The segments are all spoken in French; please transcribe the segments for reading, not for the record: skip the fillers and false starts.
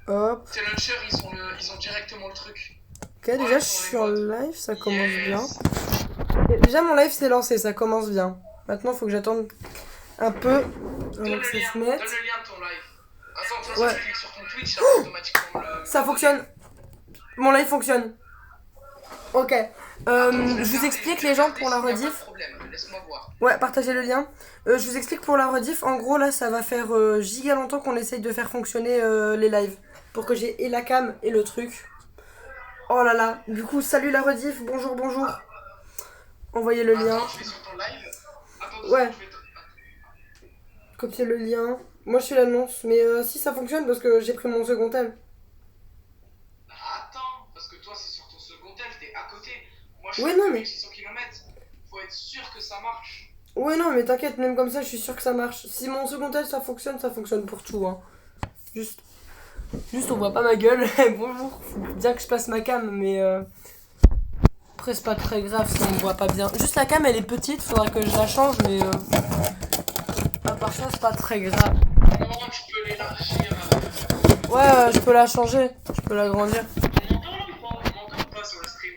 Hop. Tes launchers, ils ont directement le truc. Ok, déjà, je suis en live, ça commence bien. Et déjà, mon live s'est lancé, ça commence bien. Maintenant, faut que j'attende un peu avant que ça se mette. Donne le lien de ton live. Attends, de toute façon, Ouais. tu cliques sur ton Twitch, ça va automatiquement le... Ça fonctionne. Mon live fonctionne. Ok. Je vous explique les gens pour la rediff. Laisse-moi voir. Ouais, partagez le lien. Je vous explique pour la rediff. En gros, là, ça va faire giga longtemps qu'on essaye de faire fonctionner les lives. Pour que j'ai et la cam et le truc. Oh là là. Du coup, salut la rediff. Bonjour, bonjour. Envoyez le lien. Attends, je vais sur ton live. Attends, Ouais. Copier le lien. Moi, je fais l'annonce. Mais si ça fonctionne, parce que j'ai pris mon second tel. Attends, parce que toi, c'est sur ton second tel, t'es à côté. Moi, je Ouais, suis non, à mais... 600 km. Faut être sûr que ça marche. Ouais, non, mais t'inquiète, même comme ça, je suis sûr que ça marche. Si mon second tel, ça fonctionne pour tout, hein. Juste, on voit pas ma gueule. Bonjour. Faut bien que je passe ma cam, mais après, c'est pas très grave si on me voit pas bien. Juste la cam, elle est petite, faudra que je la change, mais à part ça, c'est pas très grave. Non, tu peux l'élargir. Ouais, je peux la changer, je peux l'agrandir. On m'entend pas sur le stream.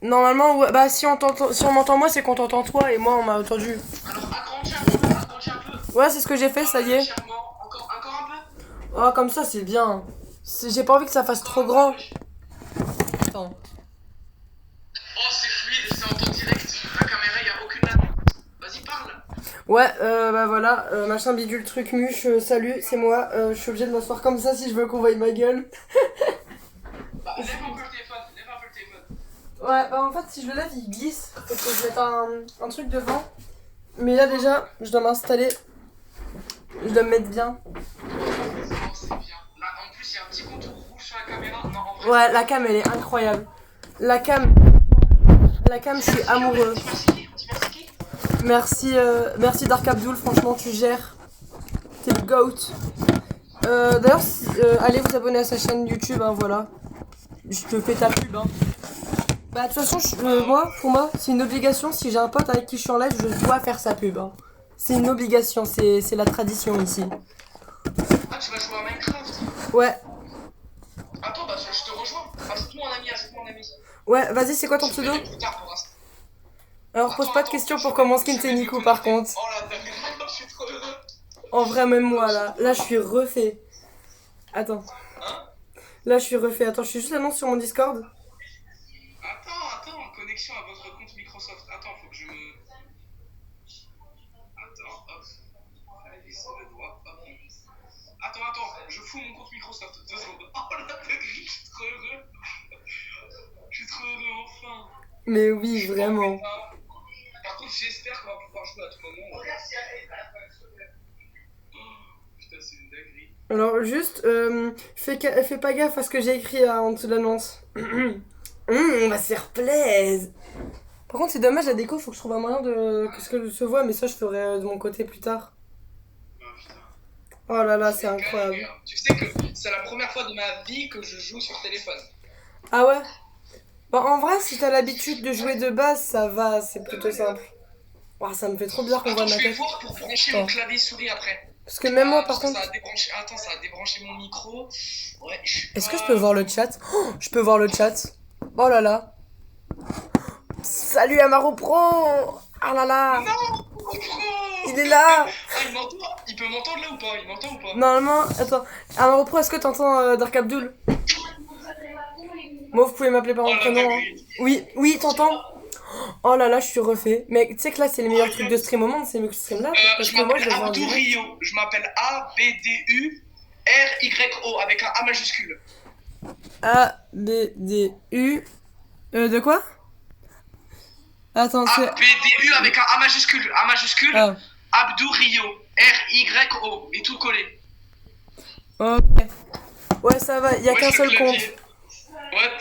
Normalement, ouais, bah si on m'entend moi, c'est qu'on t'entend toi et moi on m'a entendu. Alors, agrandis un peu. Ouais, c'est ce que j'ai fait, ça y est. Légèrement. Encore un peu. Oh, comme ça, c'est bien. J'ai pas envie que ça fasse trop grand. Attends. Oh, c'est fluide, c'est en temps direct. La caméra, y a aucune latence. Vas-y, parle. Ouais, bah voilà, machin bidule truc muche, salut, c'est moi. Je suis obligé de m'asseoir comme ça si je veux qu'on voie ma gueule. Bah, lève un peu le téléphone. Ouais, bah en fait, si je le lève, il glisse. Faut que je mette un truc devant. Mais là, déjà, je dois m'installer. Je dois me mettre bien. Oh, c'est bien. Là, en plus, il y a un petit contour rouge sur la caméra. Non, en vrai. Ouais, la cam, elle est incroyable. La cam, je suis amoureux. Merci Dark Abdul, franchement, tu gères. T'es le GOAT. D'ailleurs, allez vous abonner à sa chaîne YouTube, hein, voilà. Je te fais ta pub, hein. Bah, de toute façon, pour moi, c'est une obligation. Si j'ai un pote avec qui je suis en live, je dois faire sa pub, hein. C'est une obligation, c'est la tradition ici. Ah, tu vas jouer à Minecraft? Ouais. Attends, bah, je te rejoins. Ajoute-moi un ami. Ouais, vas-y, c'est quoi ton pseudo? Alors, pose pas de questions pour comment skin c'est Nico, par contre. Oh là, je suis trop heureux. En vrai, même moi, là, je suis refait. Attends. Là, je suis refait. Attends, je suis juste annonce sur mon Discord. Attends, connexion à votre compte Microsoft. Attends, faut que je me... Attends, hop. Allez, c'est le doigt, hop. Attends, je fous mon compte Microsoft. 2 secondes. Oh la dinguerie, je suis trop heureux. Je suis trop heureux, enfin. Mais oui, vraiment. Par contre, j'espère qu'on va pouvoir jouer à tout moment. Putain, c'est une dinguerie. Alors, juste, fais pas gaffe à ce que j'ai écrit en dessous de l'annonce. On va se faire plaisir. Par contre, c'est dommage, la déco, faut que je trouve un moyen que ce se voit, mais ça, je ferai de mon côté plus tard. Oh là là, c'est incroyable. Tu sais que c'est la première fois de ma vie que je joue sur téléphone. Ah ouais? Bon, en vrai, si t'as l'habitude de jouer de base, ça va, c'est plutôt simple. Ouah, ça me fait trop bizarre qu'on voit ma Attends, je vais tête. voir pour brancher mon clavier souris après. Parce que même moi, par contre... Attends, ça a débranché mon micro. Ouais, Est-ce que je peux voir le chat? Oh, je peux voir le chat. Oh là là. Salut Amaro Pro. Ah là là. Non, il est là. Ah, il m'entend? Il peut m'entendre là ou pas? Il m'entend ou pas? Normalement, attends. Amaro Pro, est-ce que t'entends Dark Abdul? Moi, vous pouvez m'appeler par mon prénom. Hein. Oui, t'entends? Oh là là, je suis refait. Mais tu sais que là, c'est le meilleur truc de stream au monde, c'est mieux que ce stream là. Parce que moi, je vais Abdou Rio. Je m'appelle A-B-D-U-R-Y-O avec un A majuscule. A-B-D-U. De quoi? Attends, c'est. A-B-D-U avec un A majuscule. A majuscule. Ah. Abdou Rio. R-Y-O. Et tout collé. Ok. Ouais, ça va, y a qu'un seul compte. What?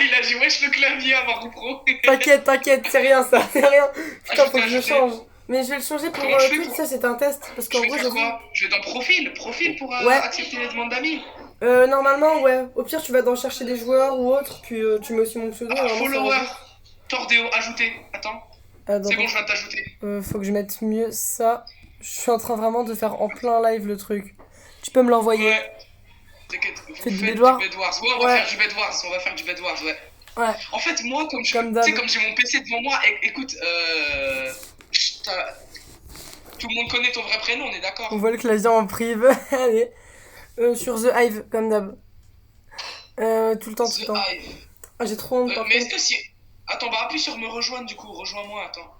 Il a dit wesh le clavier à Marou Pro. T'inquiète, c'est rien ça, c'est rien. Putain, faut que je change. Mais je vais le changer pour Twitch, ça c'est un test. Parce qu'en gros, je vais dans profil pour accepter les demandes d'amis. Normalement, ouais. Au pire, tu vas dans chercher des joueurs ou autre, puis tu mets aussi mon pseudo. Follower, Tordéo, ajouté. Attends. C'est bon, je viens de t'ajouter. Faut que je mette mieux ça. Je suis en train vraiment de faire en plein live le truc. Tu peux me l'envoyer. Ouais. T'inquiète, vous Fais du faites Bedwars. du Bedwars. Ouais, on va Ouais. faire du Bedwars, on va faire du Bedwars, ouais. Ouais, En fait, moi, comme tu comme sais, d'hab. comme j'ai mon PC devant moi, écoute, tout le monde connaît ton vrai prénom, on est On d'accord? voit le clavier en prive. Allez. Sur The Hive, comme d'hab. Tout le temps, tout le The temps. Hive. Ah, j'ai trop honte par Mais est-ce contre. que si. Attends, bah appuie sur me rejoindre du coup, rejoins-moi, attends.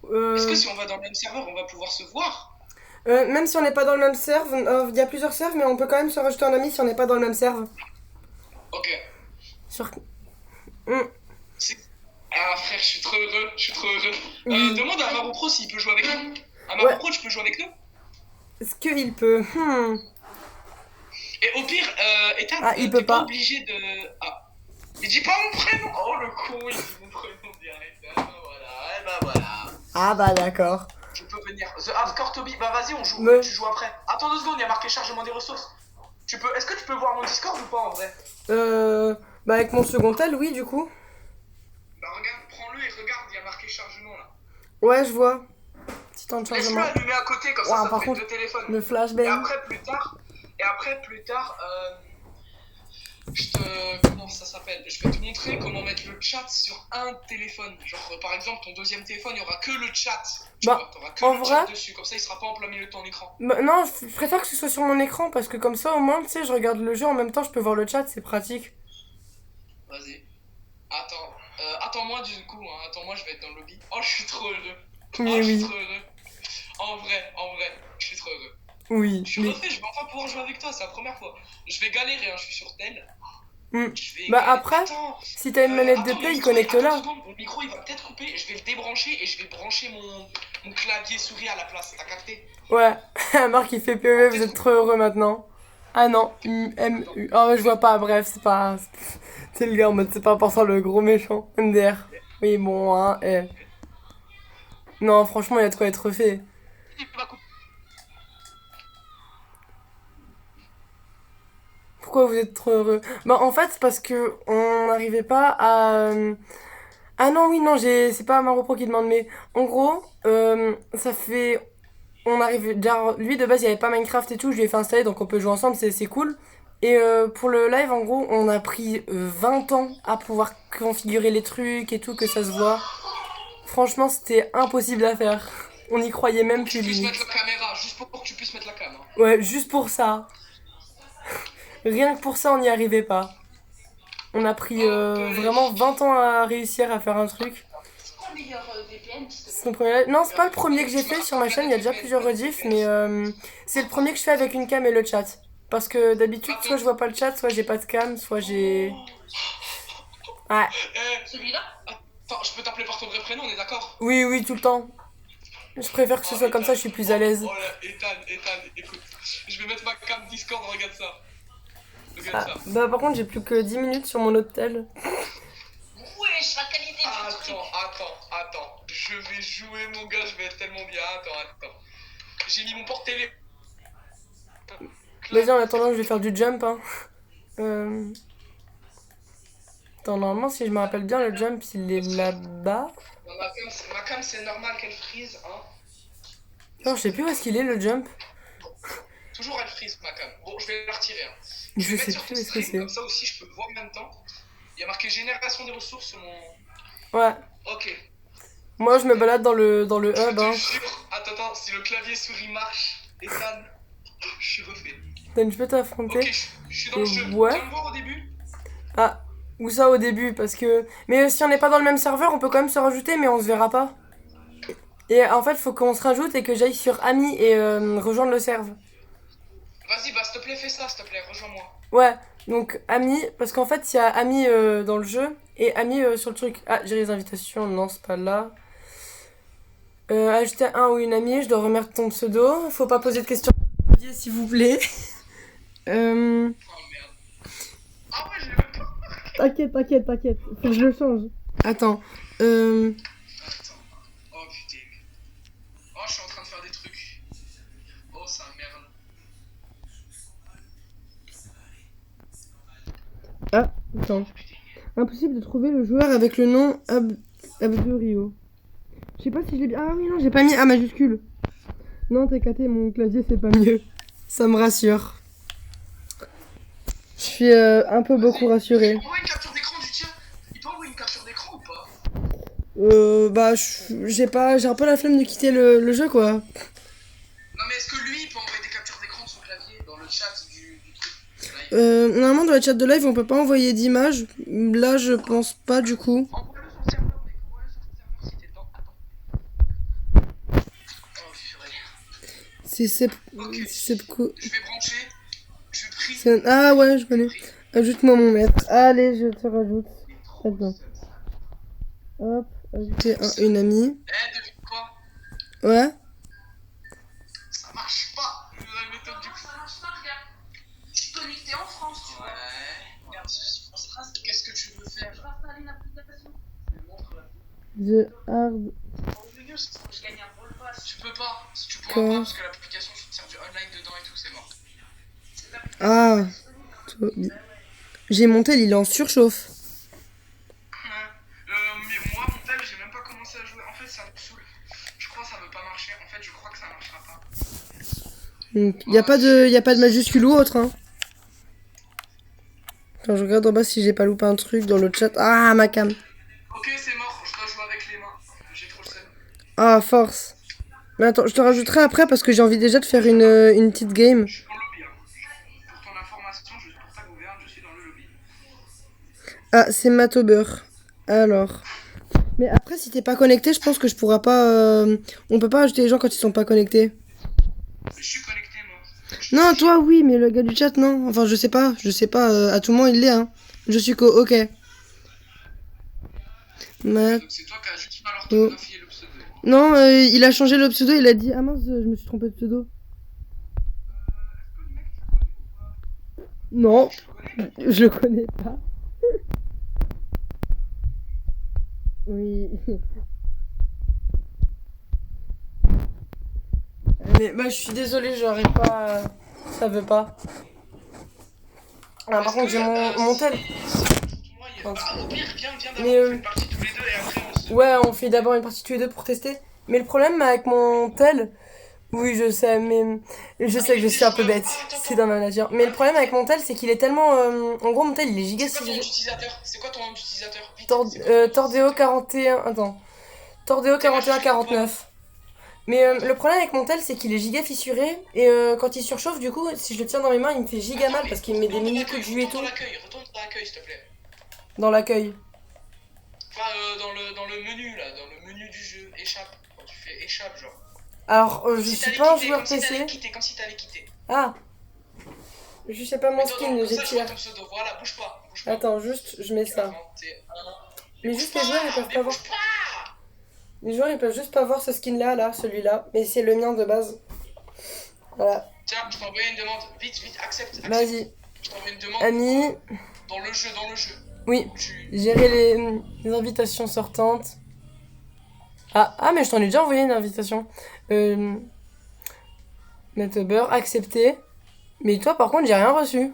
Est-ce que Euh, si on va dans le même serveur, on va pouvoir se voir? Même si on n'est pas dans le même serve, il y a plusieurs serves, mais on peut quand même se rajouter un ami si on n'est pas dans le même serve. Ok. Sur... Hmm, C'est- Ah frère, je suis trop heureux, je suis trop heureux. oui. Demande à Maro Pro s'il peut jouer avec nous. À Ouais. Maro Pro, tu peux jouer avec nous? Est-ce qu'il peut Et au pire, Ethan, Ah, il t'es peut pas pas. obligé de. Ah. Il dit pas mon prénom! Oh le con, il dit mon prénom direct. Ah bah voilà, eh bah voilà. Ah bah d'accord. Je peux venir. The Hardcore Toby, bah vas-y, on joue. Mais- Tu joues après. Attends 2 secondes, il y a marqué chargement des ressources. Est-ce que tu peux voir mon Discord ou pas en vrai? Bah avec mon second tel, oui, du coup. Bah regarde, prends-le et regarde, il y a marqué chargement là. Ouais, je vois. Petit temps de Laisse-le chargement. allumer à côté, comme Ouais, ça par te fait contre, 2 téléphones. Le Et flashbang. après plus tard, comment ça s'appelle? Je vais te montrer comment mettre le chat sur un téléphone. Genre par exemple ton deuxième téléphone, il y aura que le chat. Bah, T'auras que en le chat vrai- dessus, comme ça il sera pas en plein milieu de ton écran. Bah, non, je préfère que ce soit sur mon écran parce que comme ça, au moins, tu sais, je regarde le jeu en même temps, je peux voir le chat, c'est pratique. Vas-y. Attends-moi du coup, hein. Attends-moi, je vais être dans le lobby. Oh, je suis trop heureux. Oui, Oh, je suis oui. trop heureux. En vrai, je suis trop heureux. Oui. Je suis mais- refait, je vais enfin pouvoir jouer avec toi, c'est la première fois. Je vais galérer, hein, je suis sur tel. Hmm. Je vais Bah, galérer. après, Attends, Si t'as une manette de attends, play, mon il micro, connecte-la. attends 2 secondes, mon micro il va peut-être couper, je vais le débrancher et je vais brancher mon clavier souris à la place, t'as capté? Ouais. Marc, il fait PV, vous êtes trop heureux maintenant. Ah non, MU. Oh, je vois pas, bref, c'est pas. C'est le gars en mode, c'est pas important le gros méchant. MDR. Oui, bon, hein, Non, franchement, il y a de quoi être refait. Il va couper. Pourquoi vous êtes trop heureux? Bah, en fait, c'est parce que on n'arrivait pas à. Ah non, oui, non, c'est pas Maropro qui demande, mais en gros, ça fait. On arrive. Déjà, lui de base, il y avait pas Minecraft et tout, je lui ai fait installer, donc on peut jouer ensemble, c'est cool. Et pour le live, en gros, on a pris 20 ans à pouvoir configurer les trucs et tout, que ça se voit. Franchement, c'était impossible à faire. On y croyait même Pour que tu plus puisses limite. mettre la caméra, juste pour que tu puisses mettre la cam. Hein. Ouais, juste pour ça. Rien que pour ça, on n'y arrivait pas. On a pris vraiment 20 ans à réussir à faire un truc. C'est quoi le meilleur VPN qui te C'est mon premier live. Non, c'est pas le premier que j'ai fait sur ma chaîne, il y a déjà plusieurs rediffs, mais c'est le premier que je fais avec une cam et le chat. Parce que d'habitude, soit je vois pas le chat, soit j'ai pas de cam, soit j'ai. Ouais. Celui-là? Attends, je peux t'appeler par ton vrai prénom, on est d'accord? Oui, oui, tout le temps. Je préfère que ce soit comme ça, je suis plus à l'aise. Oh là, Ethan, écoute. Je vais mettre ma cam Discord, regarde ça. Ah, Regarde ça. bah par contre, j'ai plus que 10 minutes sur mon hôtel. Wesh, la qualité du truc. Attends. Je vais jouer, mon gars, je vais être tellement bien. Attends. J'ai mis mon porte-télé. Vas-y, en attendant, je vais faire du jump. Hein. Attends, normalement, si je me rappelle bien, le jump, il est là-bas. Non, ma cam, c'est normal qu'elle freeze, hein. Non, je sais plus où est-ce qu'il est, le jump. Toujours elle freeze, ma cam. Bon, je vais la retirer. Hein. Je vais sais mettre sur plus ton où est-ce que stream, c'est. comme ça aussi, je peux le voir en même temps. Il y a marqué génération des ressources sur mon... Ouais. Ok. Moi, je me balade dans le Je hub. te Hein. jure. Attends, si le clavier souris marche, Ethan, je suis refait. Dan, je peux t'affronter. Ok, je suis dans le jeu. Ouais. Tu viens me voir au début? Ah, où ça au début? Parce que. Mais si on n'est pas dans le même serveur, on peut quand même se rajouter, mais on se verra pas. Et en fait, faut qu'on se rajoute et que j'aille sur Ami et rejoindre le serve. Vas-y, bah s'il te plaît, fais ça, s'il te plaît, rejoins-moi. Ouais, donc Ami, parce qu'en fait, il y a Ami dans le jeu et Ami sur le truc. Ah, j'ai les invitations, non, c'est pas là. Ajouter un ou une amie, je dois remettre ton pseudo. Faut pas poser de questions, s'il vous plaît. Oh merde. Ah ouais, je l'ai même pas. T'inquiète, faut que je le change. Attends, Attends. Oh putain. Oh, je suis en train de faire des trucs. Oh, ça merde. Ah, attends. Impossible de trouver le joueur avec le nom Abdurio. Je sais pas si je l'ai bien. Ah oui, non, j'ai pas mis A majuscule. Non, t'es caté, mon clavier c'est pas mieux. Ça me rassure. Je suis un peu beaucoup rassurée. Il envoie une capture d'écran du tien. Il peut envoyer une capture d'écran ou pas? Bah, j'ai un peu la flemme de quitter le jeu, quoi. Non, mais est-ce que lui, il peut envoyer des captures d'écran de son clavier dans le chat du truc live? Normalement, dans le chat de live, on peut pas envoyer d'image. Là, je pense pas, du coup. Envoie-le sur le serveur, mec. Envoie-le sur le serveur si t'es dedans. Attends. Oh, purée. Si c'est... Ok. Si c'est... Je vais brancher. Je prie. Ah ouais, je connais. Ajoute-moi mon maître. Allez, je te rajoute. Attends. Hop, ajouter une amie. Eh, devine quoi? Ouais. Ça marche pas. La méthode du coup. Ça marche pas, regarde. Je suis connectée en France, tu vois. Ouais. Regarde, je suis France. Qu'est-ce que tu veux faire? Je vais installer l'application. Montre-la. The hard. Je gagne un ball pass. Tu peux pas. Tu pourras pas parce que l'application, je te sers du online dedans et tout, c'est mort. Ah. J'ai mon tel, il est en surchauffe. Mais moi, mon tel, j'ai même pas commencé à jouer. En fait, ça me saoule. Je crois que ça veut pas marcher. En fait, je crois que ça marchera pas. Donc, y a pas de majuscule ou autre, hein. Attends, je regarde en bas si j'ai pas loupé un truc dans le chat. Ah, ma cam. Ok, c'est mort. Je dois jouer avec les mains. J'ai trop le seum. Ah, force. Mais attends, je te rajouterai après parce que j'ai envie déjà de faire une petite game. Je suis dans le lobby. Hein. Pour ton information, pour ta gouverne, je suis dans le lobby. Ah, c'est Matober. Alors. Mais après, si t'es pas connecté, je pense que je pourrais pas. On peut pas ajouter les gens quand ils sont pas connectés. Je suis connecté, moi. Non, toi, oui, mais le gars du chat, non. Enfin, je sais pas. À tout moment, il l'est, hein. Je suis ok. Donc, c'est toi qui as juste mal orthographié le pseudo. Non, il a changé le pseudo, il a dit ah mince, je me suis trompé de pseudo. Non, je le connais pas. Oui. Mais bah je suis désolée, j'arrive pas. Ça veut pas. Ah, par contre, j'ai mon tel. Au pire, viens d'abord, Mais, on fait une partie tous les deux et après on se... Ouais, on fait d'abord une partie tous les deux pour tester. Mais le problème avec mon tel. Oui, je sais, mais. Je sais que je suis un peu bête. C'est dans ma nature. Mais le problème avec mon tel, c'est qu'il est tellement. En gros, mon tel, il est giga. C'est quoi ton nom d'utilisateur? C'est quoi ton nom d'utilisateur? Tordeo 41. Attends. Tordeo 41 49. Mais le problème avec mon tel, c'est qu'il est giga fissuré. Et quand il surchauffe, du coup, si je le tiens dans mes mains, il me fait giga mal parce qu'il me met des mini coups de jus et tout. Retourne dans l'accueil, s'il te plaît. Dans l'accueil. Enfin, dans le menu, là. Dans le menu du jeu. Échappe. Quand tu fais échappe, genre. Alors, je Si suis t'allais pas un quitter, joueur comme si t'allais PC. quitter, comme si t'allais quitter. Ah. Je sais pas mon Non, skin, comme j'ai ça, je vois tiré. ton pseudo. Voilà, bouge pas. Bouge pas. Attends, juste, je mets ça. 41. Mais juste les joueurs, ils peuvent pas voir. Bouge pas. Les joueurs, ils peuvent juste pas voir ce skin-là, là, celui-là. Mais c'est le mien de base. Voilà. Tiens, je t'ai envoyé une demande. Vite, accepte. Vas-y. Je t'ai envoyé une demande. Ami. Dans le jeu. Oui. Gérer les invitations sortantes. Ah, mais je t'en ai déjà envoyé une invitation. Metober, accepté. Mais toi, par contre, j'ai rien reçu.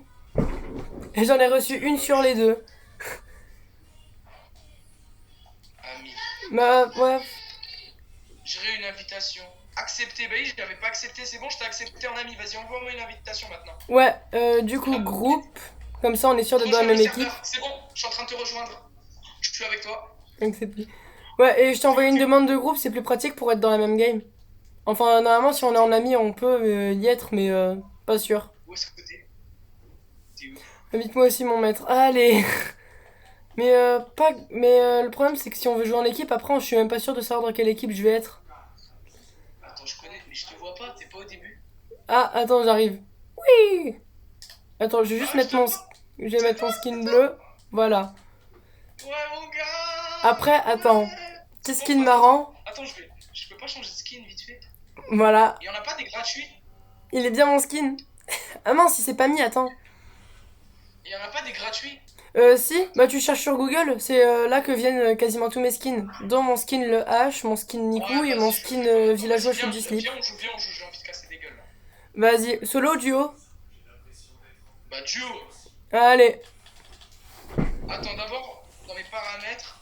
Et j'en ai reçu une sur les deux. Ami. Bah, ouais. Gérer une invitation. Accepté. Bah oui, je l'avais pas accepté. C'est bon, je t'ai accepté en ami. Vas-y, envoie-moi une invitation maintenant. Ouais, du coup, groupe. Comme ça, on est sûr d'être dans la même équipe. C'est bon, je suis en train de te rejoindre. Je suis avec toi. Accepté. Ouais, et je t'ai envoyé une demande de groupe, c'est plus pratique pour être dans la même game. Enfin, normalement, si on est en ami, on peut y être, mais pas sûr. Où est-ce que t'es? T'es où? Invite-moi aussi, mon maître. Allez. Mais le problème, c'est que si on veut jouer en équipe, après, je suis même pas sûr de savoir dans quelle équipe je vais être. Attends, je connais, mais je te vois pas, t'es pas au début. Ah, attends, j'arrive. Oui. Attends, je vais juste mettre mon skin bleu. Voilà. Ouais, mon gars. Après, attends. Petit skin marrant. Attends, je peux pas changer de skin vite fait. Voilà. Il y en a pas des gratuits? Il est bien mon skin. Ah mince, il s'est pas mis, attends. Il y en a pas des gratuits? Si, bah tu cherches sur Google, c'est là que viennent quasiment tous mes skins. Dont mon skin le H, mon skin Nikou et mon skin villageois chute du slip. Viens, on joue, j'ai envie de casser des gueules là. Vas-y, solo ou duo? Bah, duo. Allez. Attends, d'abord, dans mes paramètres,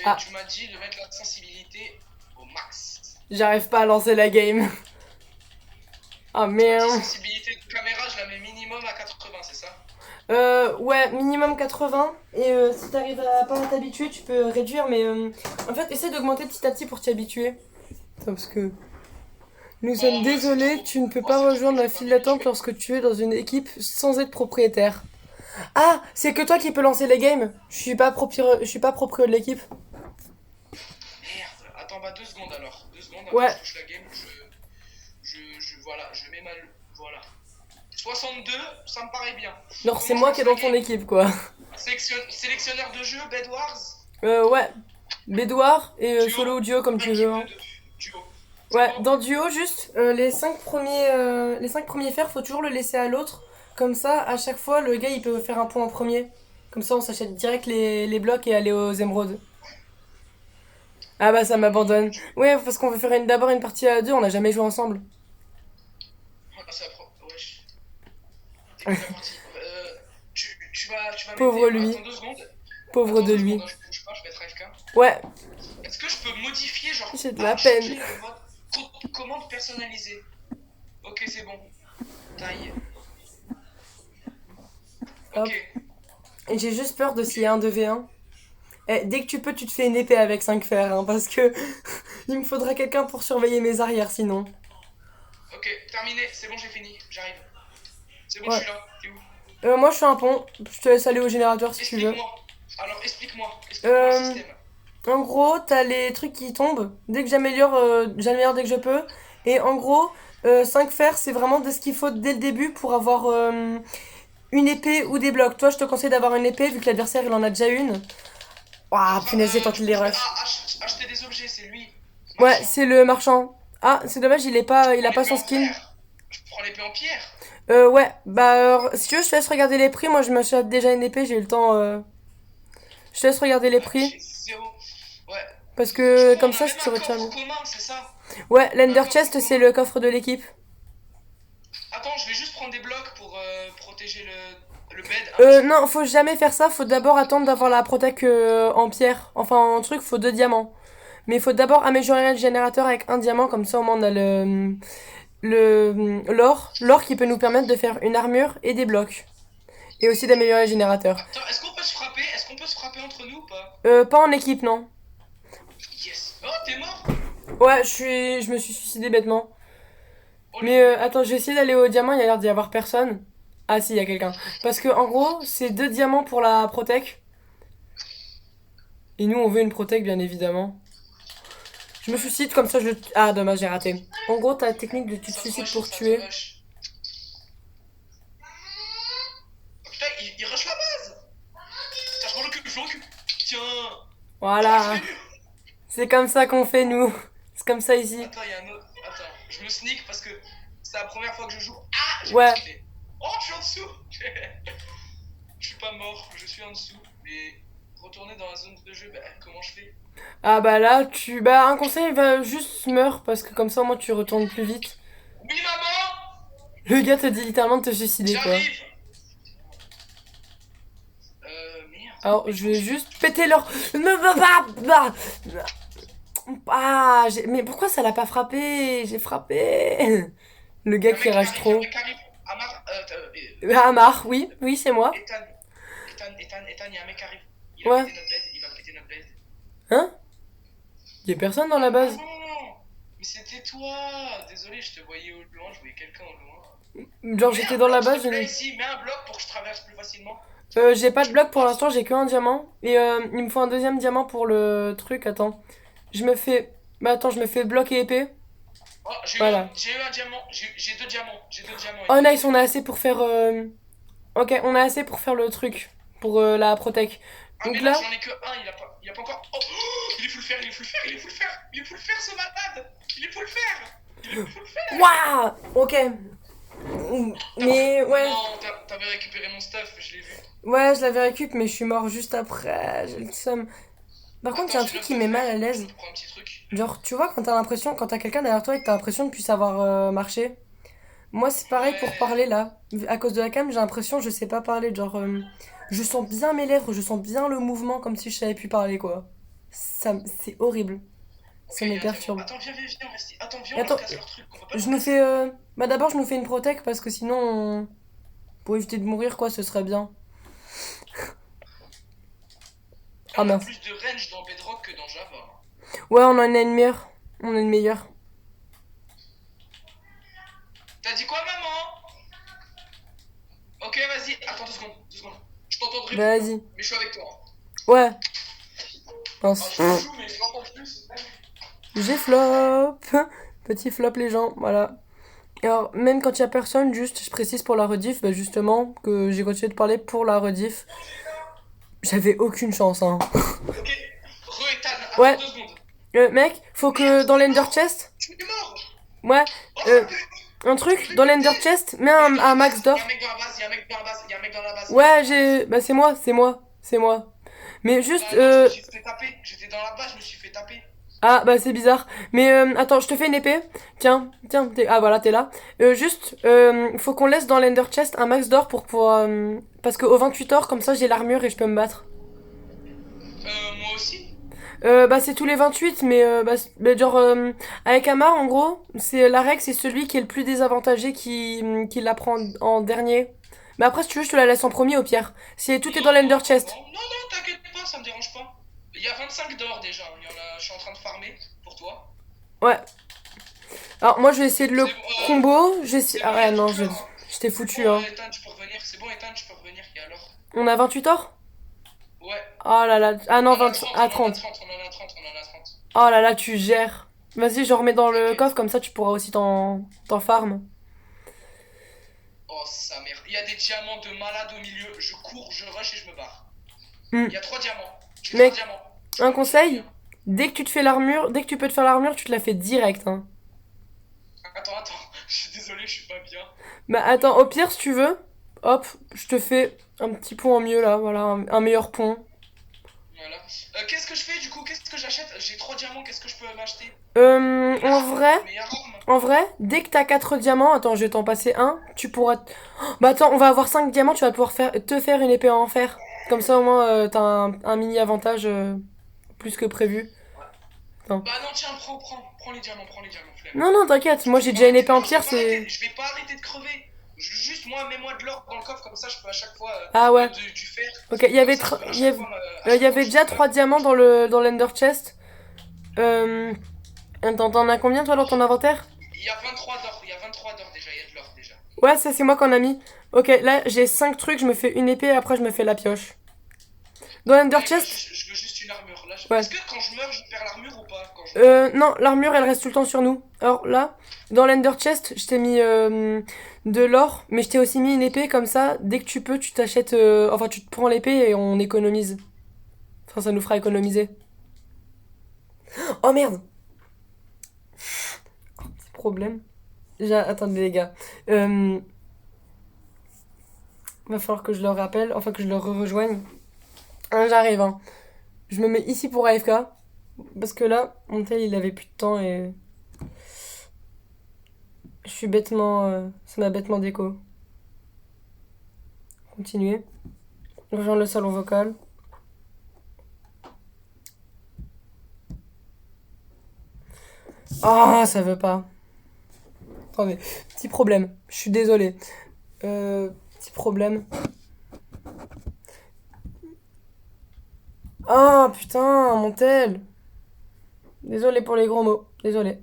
Ah. tu m'as dit de mettre la sensibilité au max. J'arrive pas à lancer la game. Ah La merde. sensibilité de caméra, je la mets minimum à 80, c'est ça? Ouais, minimum 80. Et si t'arrives à pas t'habituer, tu peux réduire. Mais en fait, essaie d'augmenter petit à petit pour t'y habituer. Attends, parce que nous sommes Oh, ouais, c'est désolés, trop. tu ne peux Oh, pas c'est trop, rejoindre je la vais pas file d'attente m'habituer. lorsque tu es dans une équipe sans être propriétaire. Ah, c'est que toi qui peux lancer les games. Je suis pas proprio de l'équipe. Merde. Attends, bah 2 secondes alors. 2 secondes avant que Ouais, je touche la game. Voilà, je mets mal. Voilà. 62, ça me paraît bien. genre c'est Comment je moi qui lance est la dans ton game? équipe quoi. Sélectionneur de jeu, Bed Wars. Ouais, Bédouard et Duo. solo ou duo comme tu veux. Équipe de Hein. deux. Duo. C'est Ouais, bon? dans duo, juste, les 5 premiers fers, faut toujours le laisser à l'autre. Comme ça, à chaque fois, le gars, il peut faire un point en premier. Comme ça, on s'achète direct les blocs et aller aux émeraudes. Ah bah, ça Mon m'abandonne. dieu. Ouais, parce qu'on veut faire d'abord une partie à deux, on n'a jamais joué ensemble. Ah, ça prend. Wesh. Début de la partie. Tu vas m'aider. Pauvre lui. Attends 2 secondes. Pauvre Attends de 2 secondes, lui. hein, je bouge pas, je vais être AFK. Ouais, Est-ce que je peux modifier, genre, j'ai de la changer peine. le mode commande personnalisée? Ok, c'est bon. Taille. Hop. Ok. Et j'ai juste peur de s'il y a un 2v1. Eh, dès que tu peux, tu te fais une épée avec 5 fers, hein, parce que il me faudra quelqu'un pour surveiller mes arrières sinon. Ok, terminé, c'est bon, j'ai fini, j'arrive. C'est bon, je Ouais. suis là. T'es où? Moi, je suis un pont. Je te laisse aller au générateur si tu veux. Explique-moi. Alors, explique-moi. Explique-moi le Euh, système. En gros, t'as les trucs qui tombent dès que j'améliore dès que je peux. Et en gros, 5 fers, c'est vraiment de ce qu'il faut dès le début pour avoir une épée ou des blocs. Toi, je te conseille d'avoir une épée vu que l'adversaire il en a déjà une. Ouah, punaise, j'ai Du tenté coup, les je vais rushs. acheter des objets, c'est lui. Ouais, Marchand. c'est le marchand. Ah, c'est dommage, Je il a prends pas l'épée son en skin. fer. Je prends l'épée en pierre. Ouais, bah, si tu veux, je te laisse regarder les prix. Moi, je m'achète déjà une épée, j'ai eu le temps. Je te laisse regarder les prix. J'ai zéro. Ouais. Parce Je que crois comme on a ça, même tu un retiens coffre mieux. commun, c'est ça? Ouais, Un l'Ender coffre Chest, c'est commun. le coffre de l'équipe. Attends, je vais juste prendre des blocs pour protéger le bed un petit peu. Non, faut jamais faire ça. Faut d'abord attendre d'avoir la protec en pierre. Enfin, en truc, faut 2 diamants. Mais il faut d'abord améliorer le générateur avec un diamant. Comme ça, au moins, on a l'or. L'or qui peut nous permettre de faire une armure et des blocs. Et aussi d'améliorer le générateur. Attends, est-ce qu'on peut se frapper? Est-ce qu'on peut se frapper entre nous ou pas? Pas en équipe, non. Yes. Oh, t'es mort? Ouais, je me suis suicidé bêtement. Oh, Mais attends, je vais essayer d'aller au diamant. Il y a l'air d'y avoir personne. Ah, si, il y a quelqu'un. Parce que, en gros, c'est 2 diamants pour la protec. Et nous, on veut une protec, bien évidemment. Je me suicide comme ça, Ah, dommage, j'ai raté. En gros, ta technique de tu te ça te suicides rush, pour ça te tuer. rush. Oh, putain, il rush la base. Tiens, je m'en occupe, je m'en occupe. Tiens. Voilà. Je l'ai eu. C'est comme ça qu'on fait, nous. C'est comme ça ici. Attends, il y a un autre. Attends, je me sneak parce que c'est la première fois que je joue. Ah, j'ai Ouais. quitté. Oh, je suis en dessous. Je suis pas mort, je suis en dessous. Mais retourner dans la zone de jeu, bah, comment je fais? Ah bah là, Bah, un conseil, va juste meurt, parce que comme ça, au moins, tu retournes plus vite. Oui, maman. Le gars te dit littéralement de te suicider, quoi. J'arrive. Merde. Alors, je vais juste péter leur... Ah, mais pourquoi ça l'a pas frappé? J'ai frappé. Le Il y gars a un qui mec rage qui arrive, il y a un trop. mec qui arrive. Amar, Amar, oui, oui, c'est moi. Ethan, il y a un mec qui arrive. Il a Ouais. pété notre bed, il va péter notre bed. Hein? Y a personne dans la Ah base. non, mais c'était toi. Désolé, je te voyais au loin, je voyais quelqu'un au loin. Genre, Mets j'étais un dans la bloc, base, s'il te plaît, j'ai... ici, mets un bloc pour que je traverse plus facilement. J'ai pas de bloc pour l'instant, j'ai que un diamant. Et il me faut un deuxième diamant pour le truc, attends. Je me fais... Bah attends, je me fais bloc et épée. Oh, Voilà. j'ai eu un diamant, j'ai 2 diamants, Oh nice, on a assez pour faire... Ok, on a assez pour faire le truc. Pour la protec. Ah mais Donc non, là... j'en ai que un, il a pas encore... Oh, il est full fer, il est full fer, il est full fer. Il est full fer ce malade. Il est full fer. Il est full fer. Waouh. Ok. Mais ouais... Non, t'avais récupéré mon stuff, je l'ai vu. Ouais, je l'avais récup, mais je suis mort juste après. J'ai le seum. Par contre, il y a un Attends, truc je qui viens met de mal à faire. l'aise. Je prends un petit truc. Genre, tu vois, quand t'as quelqu'un derrière toi et que t'as l'impression de plus savoir marcher. Moi, c'est pareil pour Ouais. parler là. À cause de la cam, j'ai l'impression je sais pas parler. Genre, je sens bien mes lèvres, je sens bien le mouvement comme si je savais plus parler quoi. C'est horrible. Ok, Ça il y me a un diamant. perturbe. Attends, viens, on reste. Attends, viens, Et on leur attends, casse leur truc. On peut pas je leur nous casser. fais. Bah, d'abord, je nous fais une protec parce que sinon. Pour éviter de mourir, quoi, ce serait bien. Ah, On a mince. plus de range dans Bedrock que dans Java. Ouais, on en a une meilleure. On a une meilleure. T'as dit quoi, maman? Ok, vas-y, attends 2 secondes, 2 secondes. Je t'entendrai plus, Vas-y. mais je suis avec toi. Ouais. Ah, Mince. je joue, mais je l'entends plus. J'ai flop. Petit flop, les gens. Voilà. Alors, même quand il y a personne, juste, je précise pour la rediff, bah justement, que j'ai continué de parler pour la rediff. J'avais aucune chance, hein. Ok, re-Ethan, attends Ouais. 2 secondes. Mec, faut que dans l'Ender Chest. Tu es mort. Ouais. Oh, Un truc, dans l'Ender Chest, mets un max d'or. Y'a un mec dans la base, y'a un mec dans la base, y'a un mec dans la base. Ouais, bah c'est moi. C'est moi. Mais juste, Bah non, je me suis fait taper. J'étais dans la base, je me suis fait taper. Ah, bah c'est bizarre. Mais attends, je te fais une épée. Tiens, ah voilà, t'es là. Juste, faut qu'on laisse dans l'Ender Chest un max d'or pour pouvoir... parce qu'au 28 or, comme ça, j'ai l'armure et je peux me battre. Moi aussi. Bah c'est tous les 28, mais, bah, genre, avec Amar, en gros, c'est la règle, c'est celui qui est le plus désavantagé qui la prend en dernier. Mais après, si tu veux, je te la laisse en premier, au pire. Si tout est dans l'Ender Chest. Non, t'inquiète pas, ça me dérange pas. Il y a 25 d'or déjà. Je suis en train de farmer pour toi. Ouais. Alors, moi, je vais essayer de le C'est bon, combo. c'est Ah bon, ouais, y a non, tout là, hein. je t'ai foutu, Bon, hein. Ethan, tu peux revenir. C'est bon, Ethan, tu peux revenir. Et alors? On a 28 or? Ouais. Oh là là. Ah non, On en a 20... 30, Ah, on en a 30. 30, on en a 30, on en a 30. Oh là là, tu gères. Vas-y, je remets dans le Ok. coffre, comme ça tu pourras aussi t'en farm. Oh, sa mère. Il y a des diamants de malade au milieu. Je cours, je rush et je me barre. Hmm. Il y a 3 diamants. J'ai Mec, 3 diamants. un conseil, dès que tu te fais l'armure, dès que tu peux te faire l'armure, tu te la fais direct, hein. Attends. Je suis désolé, je suis pas bien. Bah attends, au pire, si tu veux, hop, je te fais un petit pont en mieux là, voilà, un meilleur pont. Voilà. Qu'est-ce que je fais du coup? Qu'est-ce que j'achète? J'ai 3 diamants, qu'est-ce que je peux m'acheter? En Meilleure arme. vrai, dès que t'as 4 diamants, attends, je vais t'en passer un, tu pourras... Bah attends, on va avoir 5 diamants, tu vas pouvoir te faire une épée en fer. Comme ça, au moins, t'as un mini avantage plus que prévu. Attends. Bah non, tiens, prends les diamants, flemme. Non, t'inquiète, moi j'ai déjà une épée en pierre, c'est... Je vais pas arrêter de crever. Juste moi, mets-moi de l'or dans le coffre, comme ça je peux à chaque fois Ah ouais. du fer. Ok, il y avait, il y avait déjà 3 diamants dans l'Ender Chest. Attends, t'en as combien toi dans ton inventaire? Il y a 23 d'or, déjà, il y a de l'or déjà. Ouais, ça c'est moi qu'on a mis. Ok, là j'ai 5 trucs, je me fais une épée et après je me fais la pioche. Dans l'Ender Chest? Je veux juste une armure. Là, Ouais. Est-ce que quand je meurs, je perds l'armure ou pas quand je... Non, l'armure elle reste tout le temps sur nous. Alors là, dans l'Ender Chest, je t'ai mis de l'or, mais je t'ai aussi mis une épée comme ça. Dès que tu peux, tu t'achètes. Enfin, tu te prends l'épée et on économise. Enfin, ça nous fera économiser. Oh merde! Petit problème. Attendez les gars. Va falloir que je le rappelle, enfin que je le rejoigne. J'arrive, hein. Je me mets ici pour AFK. Parce que là, mon tel il avait plus de temps et. Je suis bêtement. Ça m'a bêtement déco. Continuer. Rejoindre le salon vocal. Ah, ça veut pas. Attendez, petit problème. Je suis désolé. Petit problème. Ah, putain, mon tel. Désolé pour les gros mots. Désolé.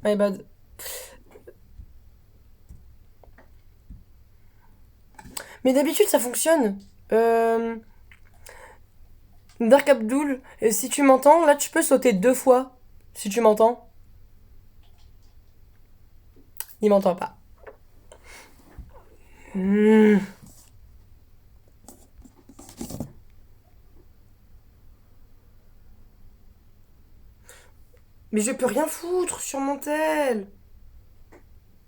My bad. Mais d'habitude, ça fonctionne. Dark Abdul, si tu m'entends, là, tu peux sauter 2 fois. Si tu m'entends. Il m'entend pas. Mais je peux rien foutre sur mon tel.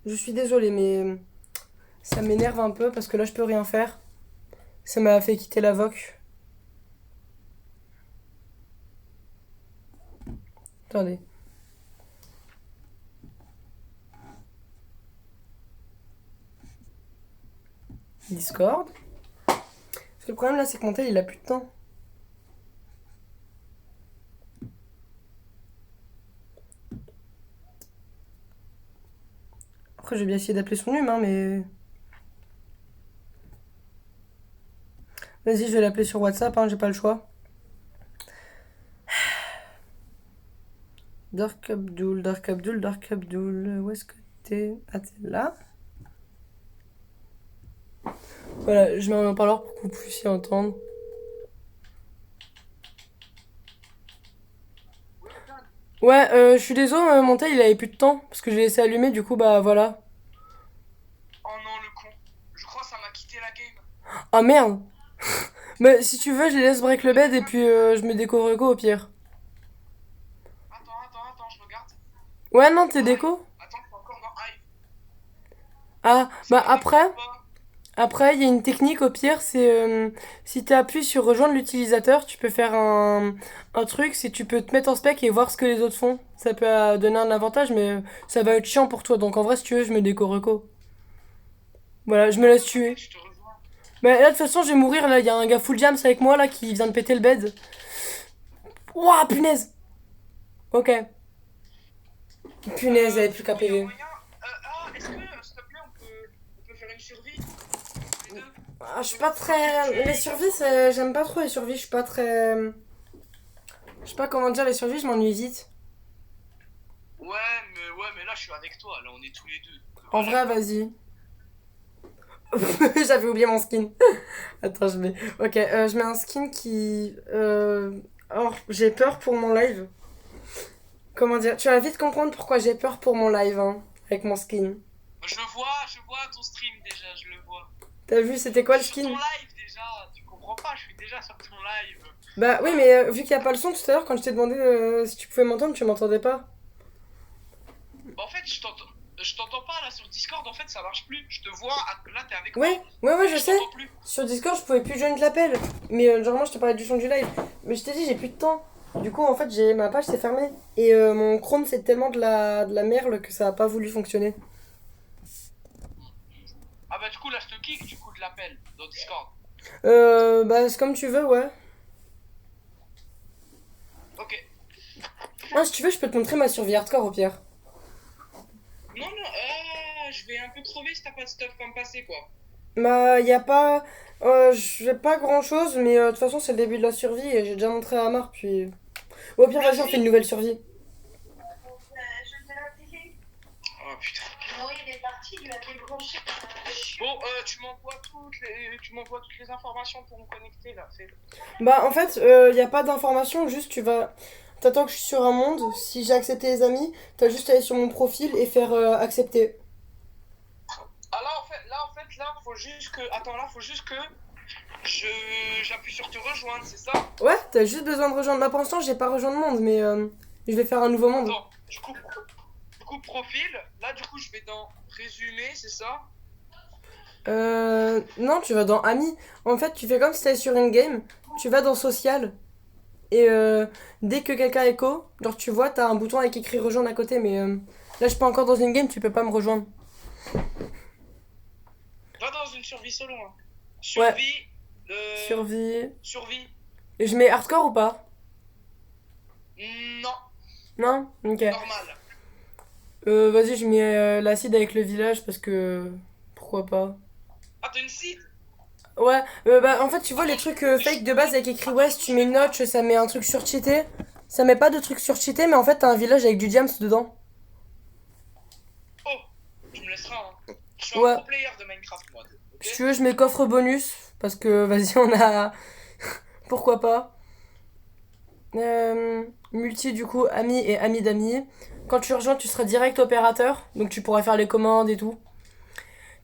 Je suis désolée, mais ça m'énerve un peu parce que là, je peux rien faire. Ça m'a fait quitter la VOC. Attendez. Discord. Parce que le problème là, c'est que mon tel il a plus de temps. Après, je vais bien essayer d'appeler son humain, mais. Vas-y, je vais l'appeler sur WhatsApp, hein, j'ai pas le choix. Dark Abdul, Dark Abdul, Dark Abdul, où est-ce que t'es? Ah, t'es là? Voilà, je mets un haut-parleur pour que vous puissiez entendre. Ouais, je suis désolé, mon tel il avait plus de temps, parce que j'ai laissé allumer, du coup, bah voilà. Oh non, le con. Je crois que ça m'a quitté la game. Ah merde! Mais si tu veux, je les laisse break le bed et puis je me déco reco au pire. Attends, je regarde. Ouais, non, t'es Aïe. déco? Attends, je suis encore dans Aïe. Ah, Ça bah va après. ou pas? Après, il y a une technique au pire, c'est si tu appuies sur rejoindre l'utilisateur, tu peux faire un truc, c'est tu peux te mettre en spec et voir ce que les autres font. Ça peut donner un avantage, mais ça va être chiant pour toi. Donc en vrai, si tu veux, je me déco reco. Voilà, je me laisse tuer. T'inquiète, je te rejoins. Mais là, de toute façon, je vais mourir. Là, il y a un gars full jams avec moi là qui vient de péter le bed. Ouah, punaise! Ok. Punaise, elle avait plus Du qu'à coup, y a PV. moyen. Est-ce que, s'il te plaît, on peut faire une survie? Les deux? Ah, je suis pas très. Les survies, j'aime pas trop les survies. Je suis pas très. Je sais pas comment dire, les survies, je m'ennuie vite. Ouais, mais là, je suis avec toi. Là, on est tous les deux. En vrai, vas-y. J'avais oublié mon skin. Attends, je mets. Ok, je mets un skin qui. Alors, j'ai peur pour mon live. Comment dire? Tu vas vite comprendre pourquoi j'ai peur pour mon live, hein, avec mon skin. Je vois ton stream déjà, je le vois. T'as vu, c'était quoi le Je suis sur skin? ton live déjà, tu comprends pas, je suis déjà sur ton live. Bah oui, mais vu qu'il y a pas le son tout à l'heure, quand je t'ai demandé si tu pouvais m'entendre, tu m'entendais pas. Bah, en fait, je t'entends pas là sur Discord, en fait, ça marche plus. Je te vois, là, t'es avec moi. Ouais, mais je sais. t'entends plus. Sur Discord, je pouvais plus joindre l'appel. Mais normalement, je te parlais du son du live. Mais je t'ai dit, j'ai plus de temps. Du coup, en fait, ma page s'est fermée. Et mon Chrome, c'est tellement de la merle que ça a pas voulu fonctionner. Ah bah, du coup, là, je te kick du coup de l'appel dans Discord. Bah, c'est comme tu veux, ouais. Ok. Ah, si tu veux, je peux te montrer ma survie hardcore au pire. Non, je vais un peu crever si t'as pas de stuff à me passer, quoi. Bah, y a pas. J'ai pas grand chose, mais de toute façon, c'est le début de la survie et j'ai déjà montré à Amar, puis. Ou au pire, vas-y, on fait une nouvelle survie. Je de la télé. Oh putain. Non, il est parti, il a débranché. Bon, tu m'envoies toutes les informations pour me connecter là. Bah, en fait, y a pas d'information, juste tu vas. T'attends que je suis sur un monde, si j'ai accepté les amis, t'as juste à aller sur mon profil et faire accepter. Ah là, faut juste que. Attends, là, faut juste que. J'appuie sur te rejoindre, c'est ça? Ouais, t'as juste besoin de rejoindre. Bah, pour l'instant, j'ai pas rejoint le monde, mais je vais faire un nouveau monde. Attends, du coup, profil. Là, du coup, je vais dans résumé, c'est ça? Non, tu vas dans amis. En fait, tu fais comme si t'allais sur une game, tu vas dans social. Et dès que quelqu'un écho, genre tu vois, t'as un bouton avec écrit rejoindre à côté, mais là je suis pas encore dans une game, tu peux pas me rejoindre. Va dans une survie solo. Hein. Ouais. Survie. Survie. Survie. Et je mets hardcore ou pas? Non, Non? Ok. normal. Vas-y, je mets l'acide avec le village parce que. Pourquoi pas? Ah, t'as une seed? Ouais, bah en fait, tu vois les trucs fake de base avec écrit West, tu mets une notch, ça met un truc surcheaté. Ça met pas de truc surcheaté, mais en fait, t'as un village avec du diams dedans. Oh, tu me laisseras. Hein. Je suis Ouais. un pro player de Minecraft, moi. Ok. Si tu veux, je mets coffre bonus parce que vas-y, on a. Pourquoi pas? Multi du coup, amis et amis d'amis. Quand tu rejoins, tu seras direct opérateur, donc tu pourras faire les commandes et tout.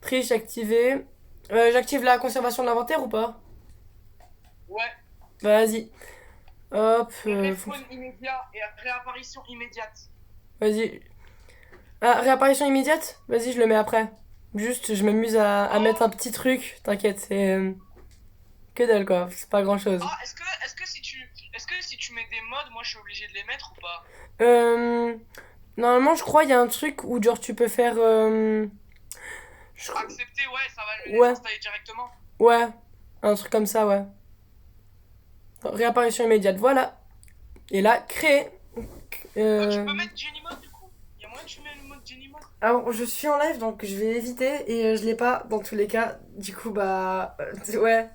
Triche activé. J'active la conservation de l'inventaire ou pas? Ouais. Vas-y. Hop. Respawn immédiat et réapparition immédiate. Vas-y. Ah, réapparition immédiate? Vas-y, je le mets après. Juste, je m'amuse à mettre un petit truc. T'inquiète, c'est que dalle quoi. C'est pas grand chose. Ah, est-ce que si tu mets des mods, moi je suis obligé de les mettre ou pas? Normalement, je crois il y a un truc où genre tu peux faire. Accepter, ouais, ça va les Ouais, installer directement. ouais, un truc comme ça, ouais. Réapparition immédiate, voilà. Et là, créer. Tu Euh... peux mettre Jenny Mod du coup? Il y a moyen que tu mets le mode Jenny Mod? Alors, je suis en live donc je vais éviter et je l'ai pas dans tous les cas. Du coup, bah. Ouais.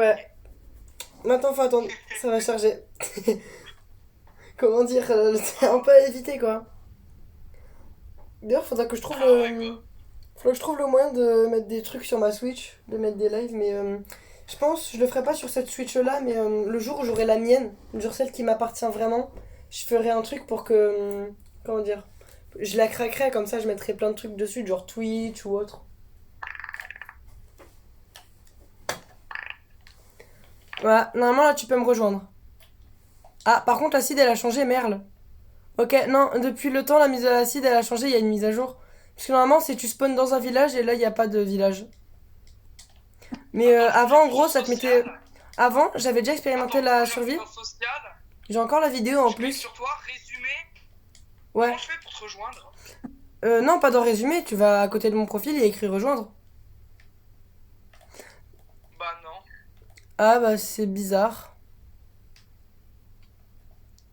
Ouais. Maintenant, faut attendre. Ça va charger. Comment dire, c'est un peu à éviter, quoi. D'ailleurs, faudra que je trouve Ah ouais, quoi. faudra que je trouve le moyen de mettre des trucs sur ma Switch, de mettre des lives, mais je pense, je le ferai pas sur cette Switch-là, mais le jour où j'aurai la mienne, genre celle qui m'appartient vraiment, je ferai un truc pour que, comment dire, je la craquerai, comme ça je mettrai plein de trucs dessus, genre Twitch ou autre. Voilà, normalement là tu peux me rejoindre. Ah, par contre, l'acide elle a changé, Merle. Ok, non, depuis le temps, la mise à l'acide elle a changé, il y a une mise à jour. Parce que normalement, c'est tu spawns dans un village et là, il n'y a pas de village. Mais Attends, je avant, en clique gros, sur ça te mettait. social. Avant, j'avais déjà expérimenté Attends, la je survie. clique sur social. J'ai encore la vidéo en Je clique plus. sur toi, résumé. Ouais. Comment je fais pour te rejoindre? Non, pas dans résumé, tu vas à côté de mon profil et écrit rejoindre. Bah non. Ah bah, c'est bizarre.